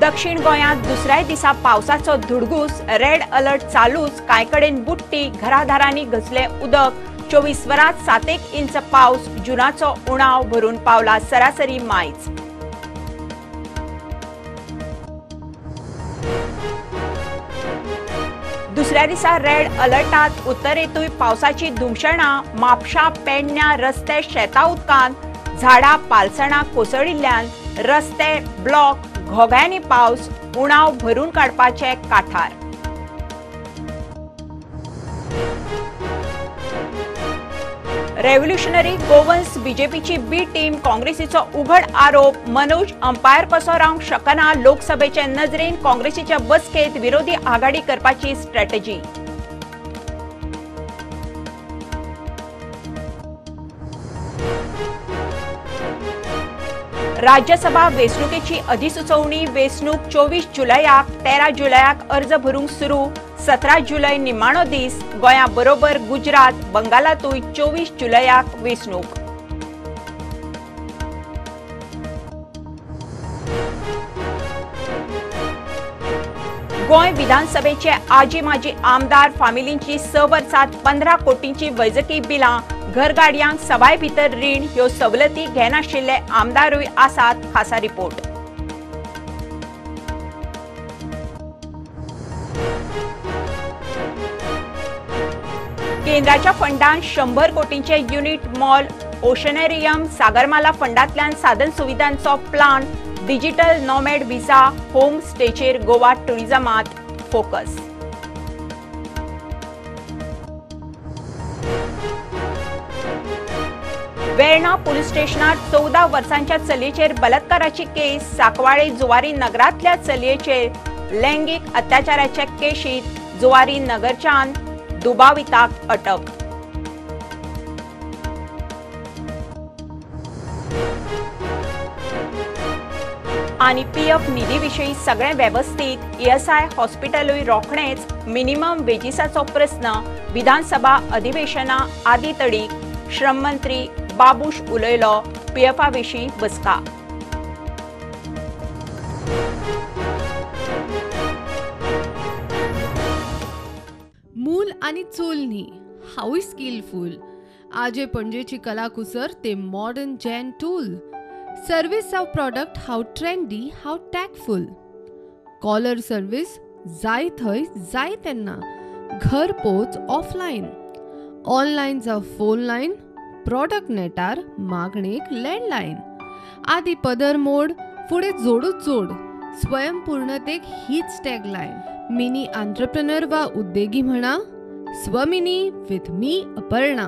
दक्षिण गोंयांत दुसऱ्या दिसा पावसाचो धुडगूस, रेड अलर्ट चालूच। कांय कडेन बुट्टी, घरादारांनी घसले उदक। 24 वरांत 7 इंच पावस, जुनाचो उणाव भरून पावला सरासरी मायज। दुसऱ्या दिसा रेड अलर्टात उत्तरेतूय पावसाची धुमशणां। म्हापशां, पेडण्यां रस्ते शेतां उदकांत। झाडां पालसणां कोसळिल्ल्यान रस्ते ब्लॉक। घोग्यांनी पावस, उणाव भरून काडपाचे काठार। रेव्होल्युशनरी गोवन्स बीजेपीची बी टीम काँग्रेसीचो उघड आरोप। मनोज अंपायर कसो रावंक शकना। लोकसभेचे नजरेन काँग्रेसीच्या बसकेत विरोधी आघाडी करपाची स्ट्रॅटेजी। राज्यसभा वेंचणुकेची अधिसुचोवणी। वेंचणूक 24 जुलयाक, 13 जुलयाक अर्ज भरूंक सुरू। 17 जुलय निमाणो दीस। गोंया बरोबर गुजरात, बंगालातूय 24 जुलयाक वेंचणूक। गोंय विधानसभेचे आजी माजी आमदार फामिलींची 6 वर्सांत 15 कोटींची वैजकी बिलां। घरगाडयांक सवाय भितर रीण ह्यो सवलती घेनाशिल्ले आमदारूय आसात, खासा रिपोर्ट। केंद्राच्या फंडान 100 कोटींचे युनिट मॉल। ओशनेरियम सागरमाला फंडांतल्यान साधन सुविधांचो plan. Digital nomad visa home स्टेचेर गोवा टुरिझमात फोकस। वेर्णा पुलीस स्टेशनात 14 वर्सांच्या चलयेचेर बलात्काराची केस। सांकवाळे जुवारी नगरांतल्या चलयेचेर लैंगिक अत्याचाराचे केशीत जुवारी नगरच्यान दुबाविताक अटक। आनी पीएफ निधी विशीं सगळें वेवस्थीत। ईएसआय हॉस्पिटलूय रोखडेंच। मिनिमम वेजिसाचो प्रस्न विधानसभा अधिवेशना आदी तडीक। श्रम मंत्री बाबूश उलयलो। पीएफा विशीं बसका। मूल आनी चूल न्ही, हाऊय स्किलफुल। आजे पणजेची कलाकुसर ते modern gen tool. Service of product how trendy, how tactful. Caller service जाय थंय जाय तेन्ना। घर पोच ऑफलायन। ऑनलायन जावं फोन लायन। प्रोडक्ट नेटार मागणेक लँडलायन। आदी पदर मोड, फुडें जोडूच जोड। स्वयंपूर्णतेक हीच टॅगलायन। मिनी एंटरप्रेन्योर वा उद्देगी म्हणा, स्वमिनी विथ मी अपर्णा।